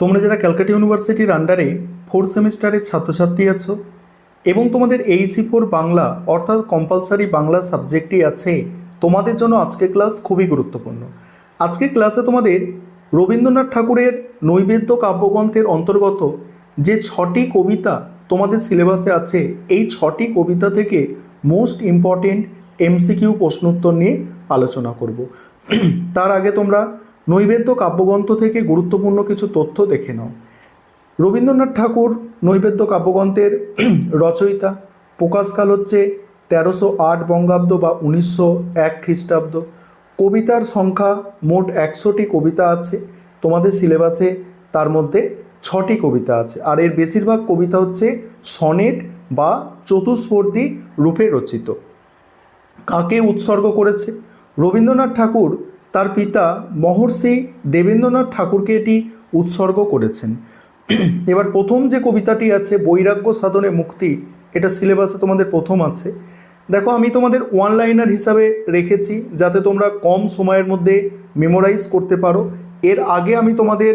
তোমরা যারা ক্যালকাটা ইউনিভার্সিটির আন্ডারে 4th সেমিস্টারের ছাত্রছাত্রী আছো এবং তোমাদের এইচএসসি 4 বাংলা অর্থাৎ কম্পালসারি বাংলা সাবজেক্টই আছে, তোমাদের জন্য আজকে ক্লাস খুবই গুরুত্বপূর্ণ। আজকে ক্লাসে তোমাদের রবীন্দ্রনাথ ঠাকুরের নৈবেদ্য কাব্যগ্রন্থের অন্তর্গত যে 6টি কবিতা তোমাদের সিলেবাসে আছে, এই 6টি কবিতা থেকে মোস্ট ইম্পর্টেন্ট এমসিকিউ প্রশ্নোত্তর নিয়ে আলোচনা করব। তার আগে তোমরা নৈবেদ্য কাব্যগ্রন্থ থেকে গুরুত্বপূর্ণ কিছু তথ্য দেখে নাও। রবীন্দ্রনাথ ঠাকুর নৈবেদ্য কাব্যগ্রন্থের রচয়িতা। প্রকাশকাল হচ্ছে 1308 বঙ্গাব্দ বা 1901 খ্রিস্টাব্দ। কবিতার সংখ্যা মোট 100টি কবিতা আছে তোমাদের সিলেবাসে, তার মধ্যে 6টি কবিতা আছে। আর এর বেশিরভাগ কবিতা হচ্ছে সনেট বা চতুষ্পদী রূপে রচিত। কাকে উৎসর্গ করেছে? রবীন্দ্রনাথ ঠাকুর তার পিতা মহর্ষি দেবেন্দ্রনাথ ঠাকুরকে এটি উৎসর্গ করেছেন। এবার প্রথম যে কবিতাটি আছে বৈরাগ্য সাধনে মুক্তি, এটা সিলেবাসে তোমাদের প্রথম আছে। দেখো, আমি তোমাদের ওয়ান লাইনার হিসাবে রেখেছি যাতে তোমরা কম সময়ের মধ্যে মেমোরাইজ করতে পারো। এর আগে আমি তোমাদের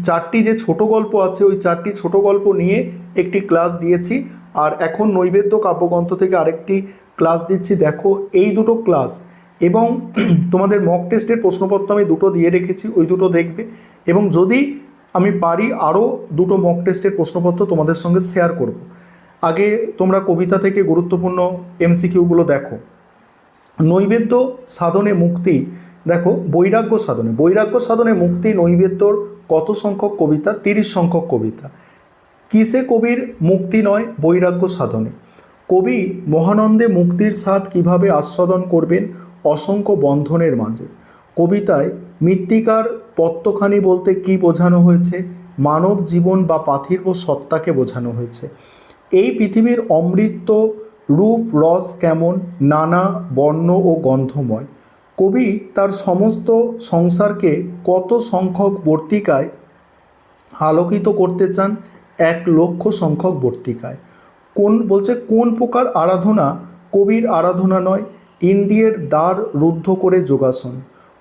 4টি যে ছোট গল্প আছে ওই 4টি ছোট গল্প নিয়ে একটি ক্লাস দিয়েছি, আর এখন নৈবেদ্য কাব্যগ্রন্থ থেকে আরেকটি ক্লাস দিচ্ছি। দেখো, এই দুটো ক্লাস এবং তোমাদের মক টেস্টের প্রশ্নপত্র আমি দুটো দিয়ে রেখেছি, ওই দুটো দেখবে। এবং যদি আমি পারি আরও দুটো মক টেস্টের প্রশ্নপত্র তোমাদের সঙ্গে শেয়ার করব। আগে তোমরা কবিতা থেকে গুরুত্বপূর্ণ এমসিকিউগুলো দেখো। নৈবেদ্য সাধনে মুক্তি, দেখো বৈরাগ্য সাধনে মুক্তি নৈবেদ্যর কত সংখ্যক কবিতা? 30 সংখ্যক কবিতা। কিসে কবির মুক্তি নয়? বৈরাগ্য সাধনে। কবি মহানন্দে মুক্তির স্বাদ কিভাবে আস্বাদন করবেন? অসংখ্য বন্ধনের মাঝে। কবিতায় মৃত্তিকার পত্তখানি বলতে কি বোঝানো হয়েছে? মানব জীবন বা পার্থিব সত্তাকে বোঝানো হয়েছে। এই পৃথিবীর অমৃত রূপ রস কেমন? নানা বর্ণ ও গন্ধময়। কবি তার সমস্ত সংসারকে কত সংখ্যক বর্তিকায় আলোকিত করতে চান? 1,00,000 সংখ্যক বর্তিকায়। কোন প্রকার আরাধনা কবির আরাধনা নয়? ইন্দ্রিয়ের দ্বার রুদ্ধ করে যোগাসন।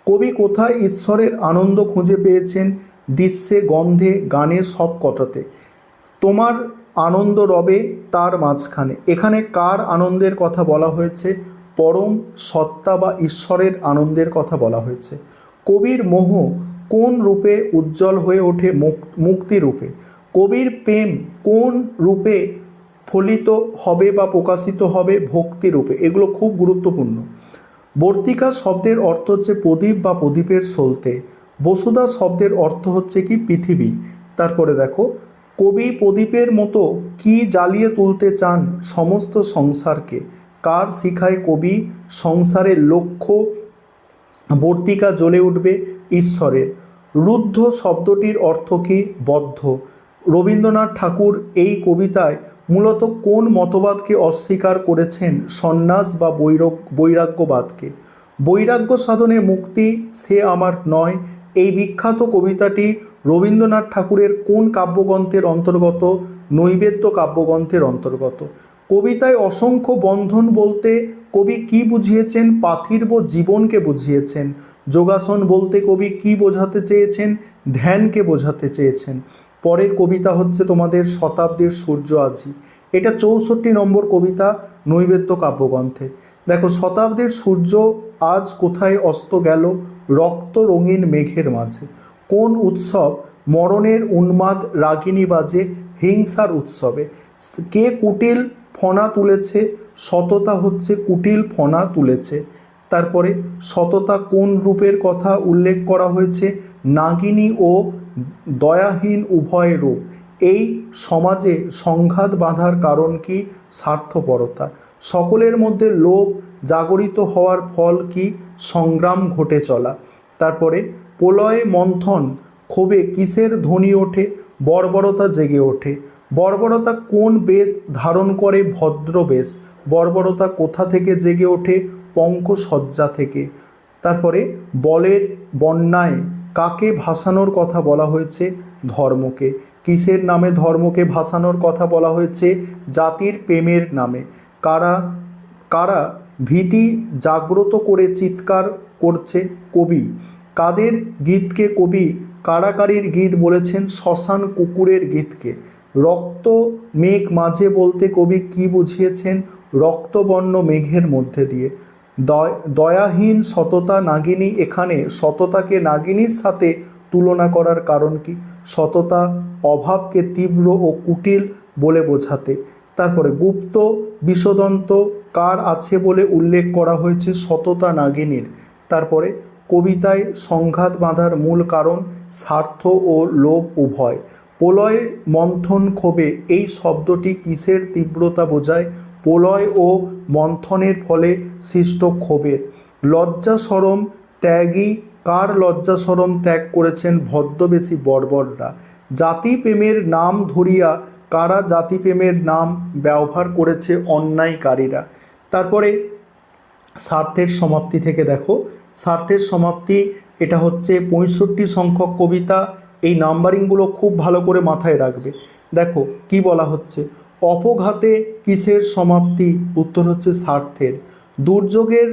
কবি কোথায় ঈশ্বরের আনন্দ খুঁজে পেয়েছেন? দৃশ্যে, গন্ধে, গানে, সব কটাতে। তোমার আনন্দ রবে তার মাঝখানে। এখানে কার আনন্দের কথা বলা হয়েছে? পরম সত্তা বা ঈশ্বরের আনন্দের কথা বলা হয়েছে। কবির মোহ কোন রূপে উজ্জ্বল হয়ে ওঠে? মুক্তি রূপে। কবির প্রেম কোন রূপে ফলিত হবে বা প্রকাশিত হবে? ভক্তি রূপে। এগুলো খুব গুরুত্বপূর্ণ। বর্তিকা শব্দের অর্থ হচ্ছে প্রদীপ বা প্রদীপের সলতে। বসুধা শব্দের অর্থ হচ্ছে কি? পৃথিবী। তারপরে দেখো, কবি প্রদীপের মতো কি জ্বালিয়ে তুলতে চান? সমস্ত সংসারকে। কার শিখায় কবি সংসারের লক্ষ্য বর্তিকা জ্বলে উঠবে? ঈশ্বরের। রুদ্ধ শব্দটির অর্থ কি? বদ্ধ। রবীন্দ্রনাথ ঠাকুর এই কবিতায় মূলত কোন মতবাদকে অস্বীকার করেছেন? সন্ন্যাস বা বৈরাগ্যবাদকে। বৈরাগ্য সাধনে মুক্তি সে আমার নয়, এই বিখ্যাত কবিতাটি রবীন্দ্রনাথ ঠাকুরের কোন কাব্যগ্রন্থের অন্তর্গত? নৈবেদ্য কাব্যগ্রন্থের অন্তর্গত। কবিতায় অসংখ্য বন্ধন বলতে কবি কি বুঝিয়েছেন? পার্থিব জীবনকে বুঝিয়েছেন। যোগাসন বলতে কবি কি বোঝাতে চেয়েছেন? ধ্যানকে বোঝাতে চেয়েছেন। পরের কবিতা হচ্ছে তোমাদের শতাব্দীর সূর্য আজি। এটা 64 নম্বর কবিতা নৈবেদ্য কাব্যগ্রন্থে। দেখো, শতাব্দীর সূর্য আজ কোথায় অস্ত গেল? রক্ত রঙিন মেঘের মাঝে। কোন উৎসব মরণের উন্মাদ রাগিনী বাজে? হিংসার উৎসবে। কে কুটিল ফণা তুলেছে? সততা হচ্ছে কুটিল ফণা তুলেছে। তারপরে সততা কোন রূপের কথা উল্লেখ করা হয়েছে? নাগিনী ও দয়াহীন উভয় রূপ। এই সমাজে সংঘাত বাঁধার কারণ কি? স্বার্থপরতা। সকলের মধ্যে লোভ জাগরিত হওয়ার ফল কি? সংগ্রাম ঘটে চলা। তারপরে প্রলয় মন্থন ক্ষোভে কিসের ধ্বনি ওঠে? বর্বরতা জেগে ওঠে। বর্বরতা কোন বেশ ধারণ করে? ভদ্র বেশ। বর্বরতা কোথা থেকে জেগে ওঠে? পঙ্কসজ্জা থেকে। তারপরে বলের বন্যায় কাকে ভাসানোর কথা বলা হয়েছে? ধর্মকে। কিসের নামে ধর্মকে ভাসানোর কথা বলা হয়েছে? জাতির প্রেমের নামে। কারা কারা ভীতি জাগ্রত করে চিৎকার করছে? কবি। কাদের গীতকে কবি কাড়াকাড়ির গীত বলেছেন শ্মশান কুকুরের গীতকে। রক্ত মেঘ মাঝে বলতে কবি কি বুঝিয়েছেন? রক্তবর্ণ মেঘের মধ্যে দিয়ে। দয়াহীন সততা নাগিনী, এখানে সততাকে নাগিনীর সাথে তুলনা করার কারণ কি? সততা অভাবকে তীব্র ও কুটিল বলে বোঝাতে। তারপরে গুপ্ত বিষদন্ত কার আছে বলে উল্লেখ করা হয়েছে? সততা নাগিনীর। তারপরে কবিতায় সংঘাত বাঁধার মূল কারণ স্বার্থ ও লোভ উভয়। প্রলয় মন্থন ক্ষোভে, এই শব্দটি কিসের তীব্রতা বোঝায়? প্রলয় ও মন্থনের ফলে সৃষ্ট ক্ষোভের। লজ্জা সরম ত্যাগী, কার লজ্জা সরম ত্যাগ করেছেন? ভদ্রবেশী বর্বররা। জাতিপ্রেমের নাম ধরিয়া, কারা জাতিপ্রেমের নাম ব্যবহার করেছে? অন্যায়কারীরা। তারপরে স্বার্থের সমাপ্তি থেকে দেখো, স্বার্থের সমাপ্তি এটা হচ্ছে 65 সংখ্যক কবিতা। এই নাম্বারিংগুলো খুব ভালো করে মাথায় রাখবে। দেখো কি বলা হচ্ছে, অপঘাতে কিসের সমাপ্তি? উত্তর হচ্ছে স্বার্থের। দুর্যোগের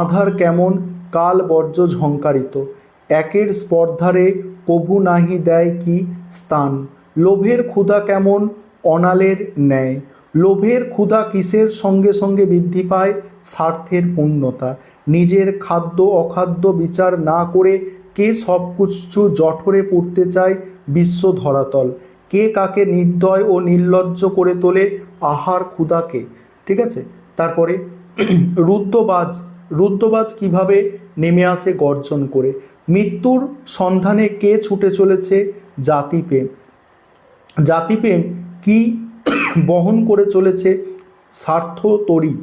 আধার কেমন? কাল বর্জ্য ঝংকারিত। একের স্পর্ধারে কভু নাহি দেয় কি স্থান। লোভের ক্ষুধা কেমন? অনালের ন্যায়। লোভের ক্ষুধা কিসের সঙ্গে সঙ্গে বৃদ্ধি পায়? স্বার্থের পূর্ণতা। নিজের খাদ্য অখাদ্য বিচার না করে কে সব কিছু জঠরে পুড়তে চায়? বিশ্ব ধরাতল। কে কাকে নির্দয় ও নির্লজ্জ করে তোলে? আহার ক্ষুধাকে। ঠিক আছে। তারপরে রুদ্রবাজ, রুদ্রবাজ কিভাবে নেমে আসে? গর্জন করে। মৃত্যুর সন্ধানে কে ছুটে চলেছে? জাতিপ্রেম। জাতিপ্রেম কি বহন করে চলেছে? স্বার্থ তরী।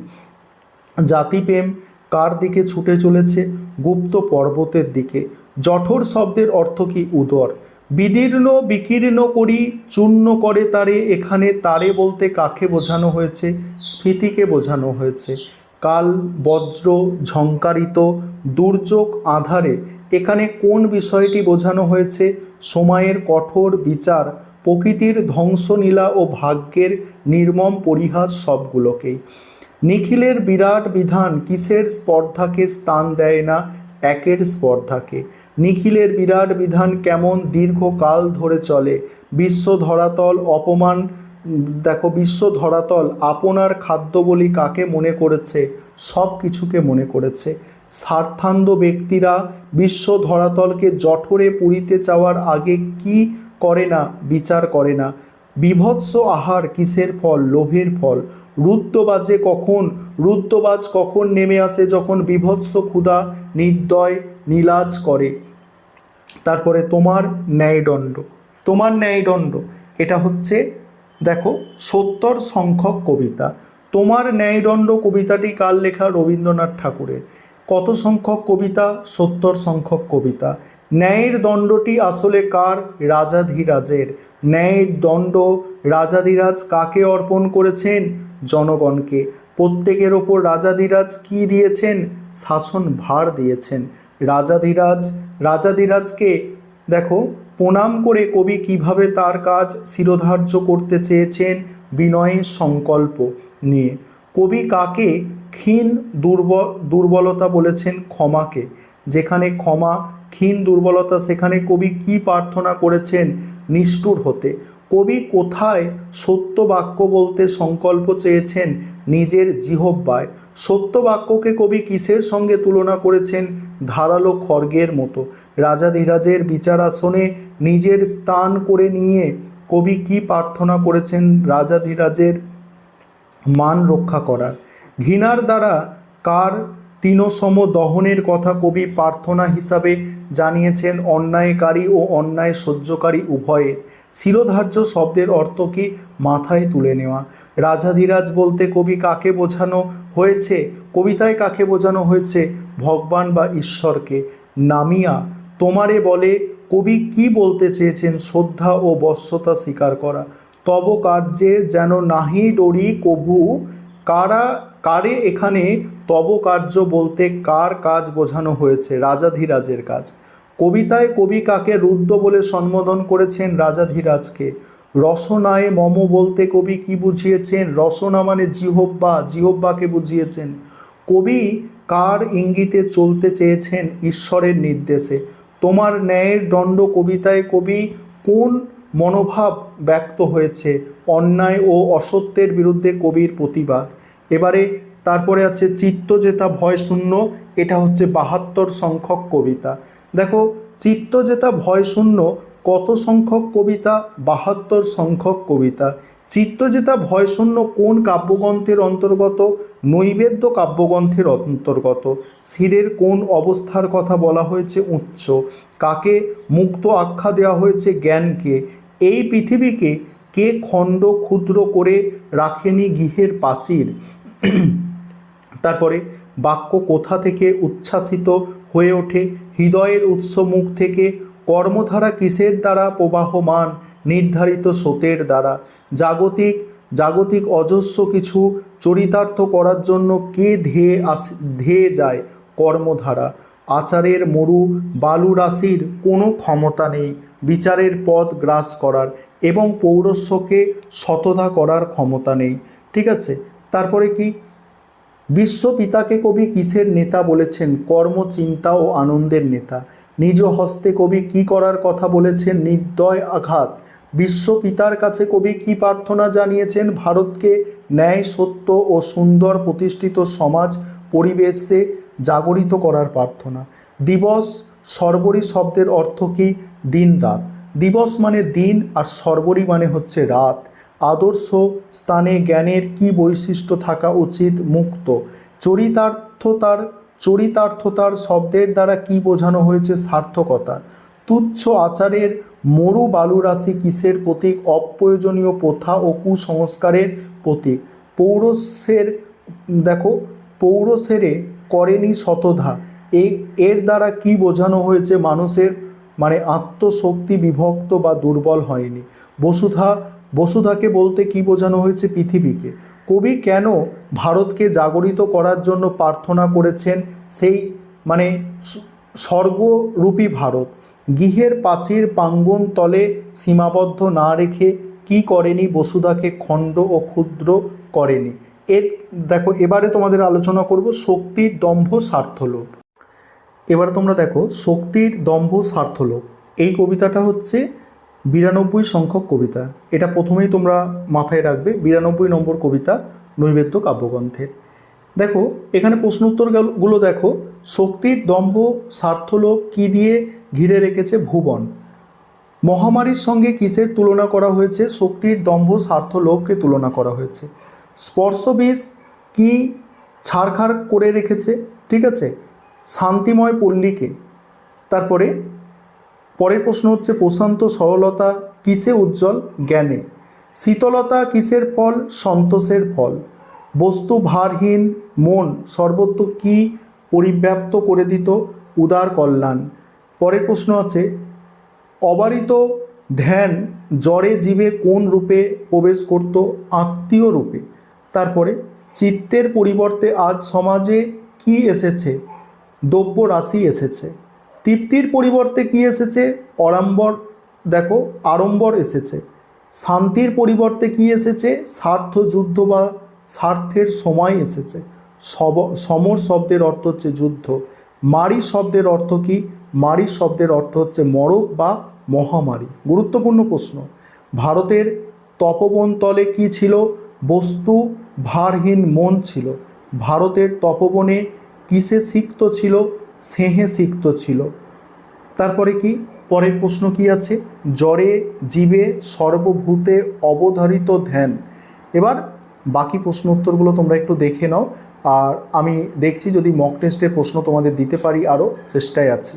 জাতিপ্রেম কার দিকে ছুটে চলেছে? গুপ্ত পর্বতের দিকে। জঠর শব্দের অর্থ কি? উদর। বিদীর্ণ বিকীর্ণ করি চূর্ণ করে তারে, এখানে তারে বলতে কাকে বোঝানো হয়েছে? স্ফীতিকে বোঝানো হয়েছে। কাল বজ্র ঝংকারিত, দুর্যোগ আধারে, এখানে কোন বিষয়টি বোঝানো হয়েছে? সময়ের কঠোর বিচার, প্রকৃতির ধ্বংসলীলা ও ভাগ্যের নির্মম পরিহাস সবগুলোকেই। নিখিলের বিরাট বিধান কিসের স্পর্ধাকে স্থান দেয় না? একের স্পর্ধাকে। নিখিলের বিরাট বিধান কেমন? দীর্ঘকাল ধরে চলে। বিশ্ব ধরাতল অপমান, দেখো বিশ্ব ধরাতল আপনার খাদ্য বলি কাকে মনে করেছে? সব কিছুকে মনে করেছে। স্বার্থান্ধ ব্যক্তিরা বিশ্ব ধরাতলকে জঠরে পুড়িতে চাওয়ার আগে কি করে না? বিচার করে না। বীভৎস আহার কিসের ফল? লোভের ফল। রুদ্রবাজে কখন? রুদ্রবাজ কখন নেমে আসে? যখন বীভৎস ক্ষুধা নির্দয় নীলাজ করে। তারপরে তোমার ন্যায়দণ্ড। তোমার ন্যায়দণ্ড এটা হচ্ছে দেখো 70 সংখ্যক কবিতা। তোমার ন্যায়দণ্ড কবিতাটি কার লেখা? রবীন্দ্রনাথ ঠাকুরের। কত সংখ্যক কবিতা? 70 সংখ্যক কবিতা। ন্যায়ের দণ্ডটি আসলে কার? রাজাধিরাজের। ন্যায়ের দণ্ড রাজাধিরাজ কাকে অর্পণ করেছেন? জনগণকে। প্রত্যেকের ওপর রাজাধিরাজ কি দিয়েছেন? শাসন ভার দিয়েছেন। রাজাধিরাজ, রাজাধিরাজকে দেখো প্রণাম করে কবি কিভাবে তার কাজ শিরোধার্য করতে চেয়েছেন? বিনয়ের সংকল্প নিয়ে। কবি কাকে ক্ষীণ দুর্বলতা বলেছেন? ক্ষমাকে। যেখানে ক্ষমা ক্ষীণ দুর্বলতা, সেখানে কবি কি প্রার্থনা করেছেন? নিষ্ঠুর হতে। কবি কোথায় সত্য বাক্য বলতে সংকল্প চেয়েছেন? নিজের জিহ্বায়। সত্য বাক্যকে কবি কিসের সঙ্গে তুলনা করেছেন? ধারালো খড়গের মতো। রাজাধিরাজের বিচারাসনে নিজের স্থান করে নিয়ে কবি কি প্রার্থনা করেছেন? রাজাধিরাজের মান রক্ষা করার। ঘৃণার দ্বারা কার তৃণসম দহনের কথা কবি প্রার্থনা হিসাবে জানিয়েছেন? অন্যায়কারী ও অন্যায় সহ্যকারী উভয়ের। শিরোধার্য শব্দের অর্থ কি? মাথায় তুলে নেওয়া। রাজাধিরাজ বলতে কবি কাকে বোঝানো হয়েছে? কবিতায় কাকে বোঝানো হয়েছে? ভগবান বা ঈশ্বরকে। নামিয়া তোমারে বলে কবি কি বলতে চেয়েছেন? শ্রদ্ধা ও বশ্যতা স্বীকার করা। তব কার্যে যেন নাহি ডরি কভু, কারে এখানে তব কার্য বলতে কার কাজ বোঝানো হয়েছে? রাজাধিরাজের কাজ। কবিতায় কবি কাকে রুদ্র বলে সম্বোধন করেছেন? রাজাধিরাজকে। রসনায় মম বলতে কবি কি বুঝিয়েছেন? রসনা মানে জিহ্বা, জিহ্বাকে বুঝিয়েছেন। কবি কার ইঙ্গিতে চলতে চেয়েছেন? ঈশ্বরের নির্দেশে। তোমার ন্যায়ের দণ্ড কবিতায় কবি কোন মনোভাব ব্যক্ত হয়েছে? অন্যায় ও অসত্যের বিরুদ্ধে কবির প্রতিবাদ। এবারে তারপরে আছে চিত্ত জেতা ভয় শূন্য, এটা হচ্ছে 72 সংখ্যক কবিতা। দেখো চিত্ত জেতা ভয় শূন্য কত সংখ্যক কবিতা? 72 সংখ্যক কবিতা। চিত্তজেতা ভয়শূন্য কোন কাব্যগ্রন্থের অন্তর্গত? নৈবেদ্য কাব্যগ্রন্থের অন্তর্গত। শিরের কোন অবস্থার কথা বলা হয়েছে? উচ্চ। কাকে মুক্ত আখ্যা দেওয়া হয়েছে? জ্ঞানকে। এই পৃথিবীকে কে খণ্ড ক্ষুদ্র করে রাখেনি গৃহের প্রাচীর? তারপরে বাক্য কোথা থেকে উচ্ছ্বাসিত হয়ে ওঠে? হৃদয়ের উৎস মুখ থেকে। কর্মধারা কিসের দ্বারা প্রবাহমান? নির্ধারিত স্রোতের দ্বারা। জাগতিক অজস্র কিছু চরিতার্থ করার জন্য কে ধেয়ে যায়? কর্মধারা। আচারের মরু বালু রাশির কোনো ক্ষমতা নেই বিচারের পথ গ্রাস করার, এবং পৌরস্যকে শতধা করার ক্ষমতা নেই। ঠিক আছে, তারপরে কি? বিশ্বপিতাকে কবি কিসের নেতা বলেছেন? কর্ম, চিন্তা ও আনন্দের নেতা। নিজ হস্তে কবি কি করার কথা বলেছেন? নির্দয় আঘাত। বিশ্বপিতার কাছে কবি কি প্রার্থনা জানিয়েছেন? ভারতকে ন্যায়, সত্য ও সুন্দর প্রতিষ্ঠিত সমাজ পরিবেশে জাগরিত করার প্রার্থনা। দিবস সর্বরী শব্দের অর্থ কি? দিন রাত। দিবস মানে দিন আর সর্বরী মানে হচ্ছে রাত। আদর্শ স্থানে জ্ঞানের কি বৈশিষ্ট্য থাকা উচিত? মুক্ত। চরিতার্থতার শব্দের দ্বারা কি বোঝানো হয়েছে? সার্থকতা। তুচ্ছ আচারের মরু বালু রাশি কিসের প্রতীক? অপ্রয়োজনীয় প্রথা ও কুসংস্কারের প্রতীক। পৌরসেরে করেনি শতধা, এর দ্বারা কি বোঝানো হয়েছে? মানুষের মানে আত্মশক্তি বিভক্ত বা দুর্বল হয়নি। বসুধাকে বলতে কি বোঝানো হয়েছে? পৃথিবীকে। কবি কেন ভারতকে জাগরিত করার জন্য প্রার্থনা করেছেন? সেই মানে স্বর্গরূপী ভারত। গৃহের প্রাচীর প্রাঙ্গণ তলে সীমাবদ্ধ না রেখে কি করেনি? বসুধাকে খণ্ড ও ক্ষুদ্র করেনি। দেখো এবারে তোমাদের আলোচনা করব শক্তির দম্ভ স্বার্থলোভ। এবারে তোমরা দেখো শক্তির দম্ভ স্বার্থলোভ, এই কবিতাটা হচ্ছে 92 সংখ্যক কবিতা। এটা প্রথমেই তোমরা মাথায় রাখবে, 92 নম্বর কবিতা নৈবেদ্য কাব্যগ্রন্থের। দেখো এখানে প্রশ্ন উত্তরগুলো দেখো। শক্তির দম্ভ স্বার্থলোভ কি দিয়ে ঘিরে রেখেছে? ভুবন। মহামারীর সঙ্গে কিসের তুলনা করা হয়েছে? শক্তির দম্ভ স্বার্থলোভকে তুলনা করা হয়েছে। স্পর্শবিষ কি ছাড়খাড় করে রেখেছে? ঠিক আছে, শান্তিময় পল্লীকে। তারপরে পরের প্রশ্ন হচ্ছে প্রশান্ত সরলতা কিসে উজ্জ্বল? জ্ঞানে। শীতলতা কিসের ফল? সন্তোষের ফল। বস্তু ভারহীন মন সর্বত্র কি পরিব্যাপ্ত করে দিত? উদার কল্যাণ। পরের প্রশ্ন আছে অবারিত ধ্যান জ্বরে জীবে কোন রূপে প্রবেশ করত? আত্মীয় রূপে। তারপরে চিত্তের পরিবর্তে আজ সমাজে কি এসেছে? দ্রব্য রাশি এসেছে। তৃপ্তির পরিবর্তে কি এসেছে? আড়ম্বর এসেছে। শান্তির পরিবর্তে কি এসেছে? স্বার্থ যুদ্ধ বা স্বার্থের সময় এসেছে। সমর শব্দের অর্থ হচ্ছে যুদ্ধ। মারি শব্দের অর্থ কি? মারি শব্দের অর্থ হচ্ছে মরক বা মহামারী। গুরুত্বপূর্ণ প্রশ্ন। ভারতের তপবন তলে কি ছিল? বস্তু ভারহীন মন ছিল। ভারতের তপবনে কিসে সিক্ত ছিল? স্নেহে সিক্ত ছিল। তারপরে কি পরের প্রশ্ন কি আছে? জ্বরে জীবে সর্বভূতে অবধারিত ধ্যান। এবার বাকি প্রশ্ন উত্তরগুলো তোমরা একটু দেখে নাও, আর আমি দেখছি যদি মক টেস্টের প্রশ্ন তোমাদের দিতে পারি, আরও চেষ্টায় আছি।